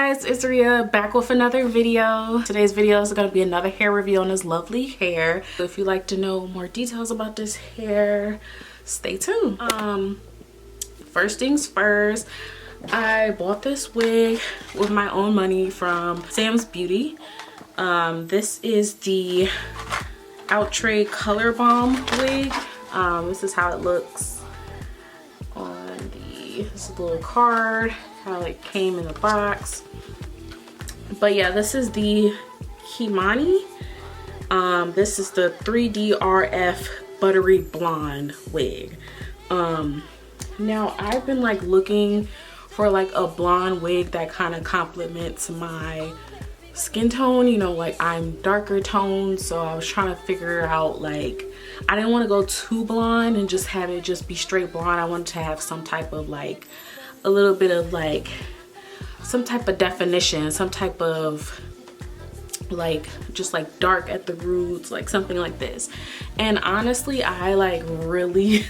guys, it's Ria back with another video. Today's video is going to be another hair review on this lovely hair. If you'd like to know more details about this hair, stay tuned. First things first, I bought this wig with my own money from Sam's Beauty. This is the Outre Color Bomb wig. This is how it looks on this little card, how it came in the box. But yeah, this is the Kimani. This is the 3DRFF Buttery Blonde wig. Now I've been like looking for like a blonde wig that kind of complements my skin tone, you know, like I'm darker toned, so I was trying to figure out, like, I didn't want to go too blonde and just have it just be straight blonde. I wanted to have some type of like a little bit of like some type of definition, some type of like just like dark at the roots, like something like this. And honestly, I like really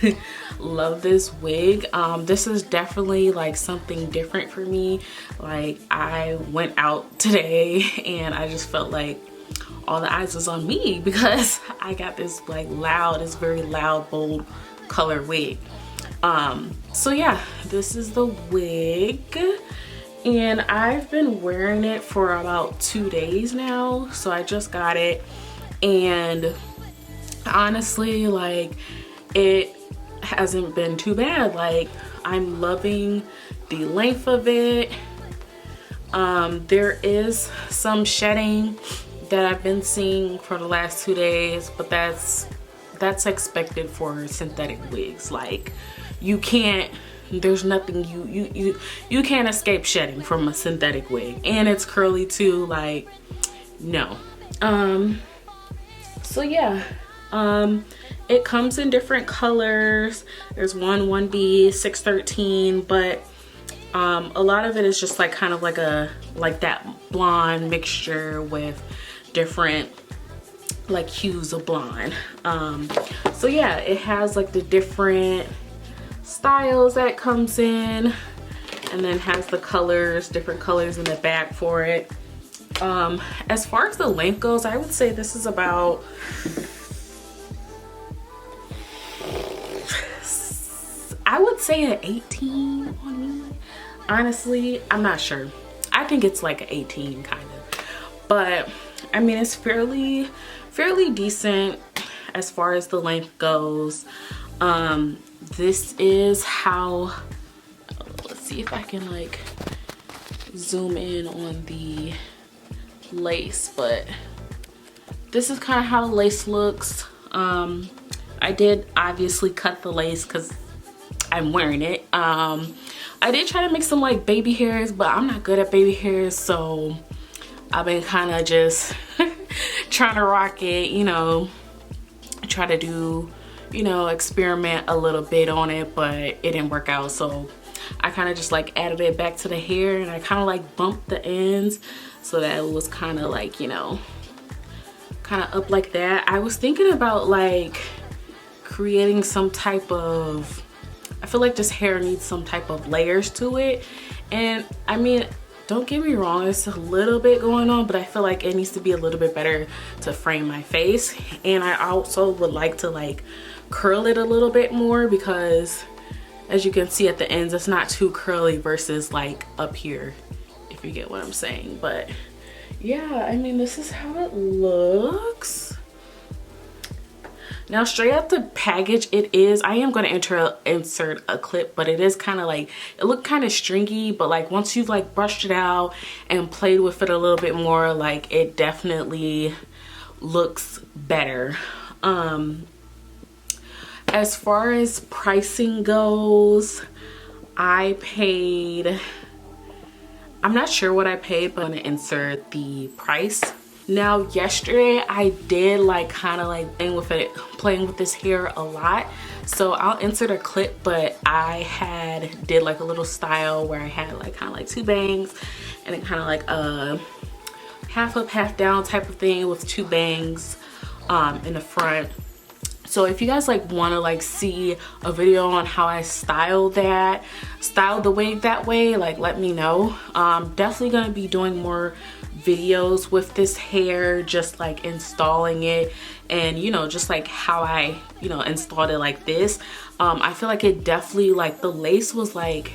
love this wig. This is definitely like something different for me. Like, I went out today and I just felt like all the eyes was on me because I got this like loud, this very loud, bold color wig. So yeah, this is the wig. And I've been wearing it for about 2 days now. So I just got it. And honestly, like, it hasn't been too bad. Like, I'm loving the length of it. There is some shedding that I've been seeing for the last 2 days, but that's expected for synthetic wigs. Like, you can't, there's nothing, you can't escape shedding from a synthetic wig. And it's curly too, like, no. So yeah, it comes in different colors. There's 1B, 613, but a lot of it is just like kind of like that blonde mixture with different like hues of blonde. So yeah, it has like the different styles that it comes in, and then has the colors, different colors in the back for it. As far as the length goes, I would say this is about, I would say an 18 on me. Honestly, I'm not sure. I think it's like an 18 kind of, but I mean, it's fairly decent as far as the length goes. This is how, let's see if I can like zoom in on the lace, but this is kind of how the lace looks. I did obviously cut the lace because I'm wearing it. I did try to make some like baby hairs, but I'm not good at baby hairs, so I've been kind of just trying to rock it, you know, try to do, you know, experiment a little bit on it, but it didn't work out. So I kind of just like added it back to the hair, and I kind of like bumped the ends so that it was kind of like, you know, kind of up like that. I was thinking about like creating some type of, I feel like this hair needs some type of layers to it. And I mean, don't get me wrong, it's a little bit going on, but I feel like it needs to be a little bit better to frame my face. And I also would like to like curl it a little bit more, because as you can see at the ends, it's not too curly versus like up here, if you get what I'm saying. But yeah, I mean, this is how it looks. Now, straight out the package, it is, I am going to insert a clip, but it is kind of like, it looked kind of stringy, but like once you've like brushed it out and played with it a little bit more, like it definitely looks better. As far as pricing goes, I paid, I'm not sure what I paid, but I'm going to insert the price. Now, yesterday I did like kind of like playing with this hair a lot, so I'll insert a clip. But I did like a little style where I had like kind of like 2 bangs, and then kind of like a half up half down type of thing with 2 bangs in the front, So if you guys like want to like see a video on how I styled the wig that way, like let me know. Definitely gonna be doing more videos with this hair, just like installing it, and you know, just like how I, you know, installed it like this. I feel like it definitely, like the lace was like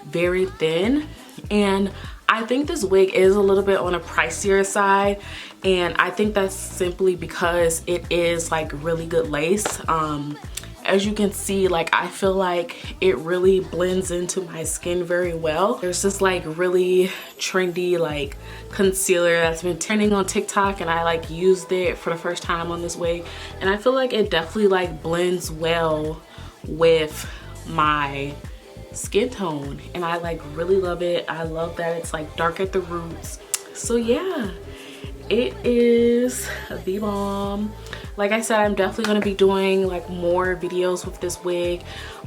very thin, and I think this wig is a little bit on a pricier side, and I think that's simply because it is like really good lace. As you can see, like I feel like it really blends into my skin very well. There's this like really trendy like concealer that's been trending on TikTok, and I like used it for the first time on this wig, and I feel like it definitely like blends well with my skin tone, and I like really love it. I love that it's like dark at the roots. So yeah, it is the bomb. Like I said, I'm definitely going to be doing like more videos with this wig.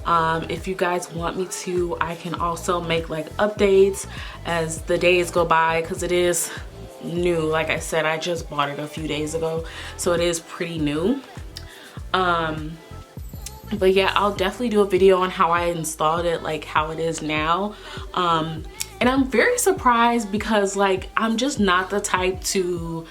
If you guys want me to, I can also make like updates as the days go by, because it is new. Like I said, I just bought it a few days ago, so it is pretty new. But yeah, I'll definitely do a video on how I installed it, like how it is now. And I'm very surprised because like I'm just not the type to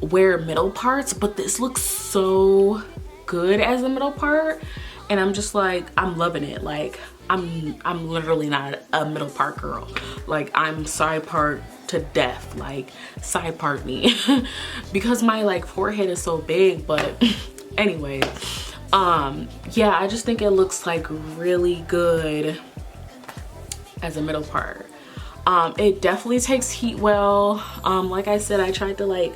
wear middle parts, but this looks so good as a middle part, and I'm just like, I'm loving it. Like I'm literally not a middle part girl. Like I'm side part to death, like side part me because my like forehead is so big. But anyway, yeah, I just think it looks like really good as a middle part. It definitely takes heat well. Like I said, I tried to like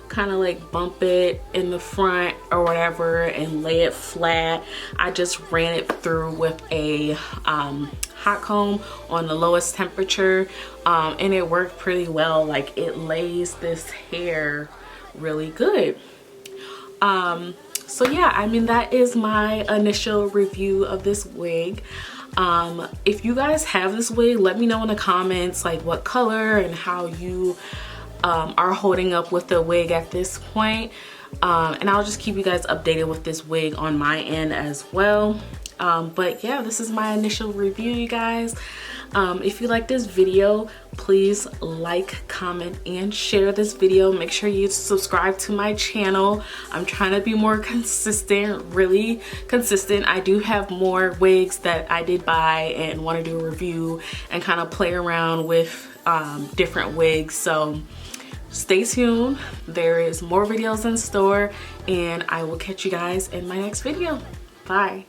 kind of like bump it in the front or whatever and lay it flat. I just ran it through with a hot comb on the lowest temperature, and it worked pretty well. Like it lays this hair really good. So yeah, I mean, that is my initial review of this wig. If you guys have this wig, let me know in the comments like what color and how you are holding up with the wig at this point. And I'll just keep you guys updated with this wig on my end as well. But yeah, this is my initial review, you guys. If you like this video, please like, comment, and share this video. Make sure you subscribe to my channel. I'm trying to be more consistent, really consistent. I do have more wigs that I did buy and want to do a review and kind of play around with different wigs. So stay tuned. There is more videos in store, and I will catch you guys in my next video. Bye.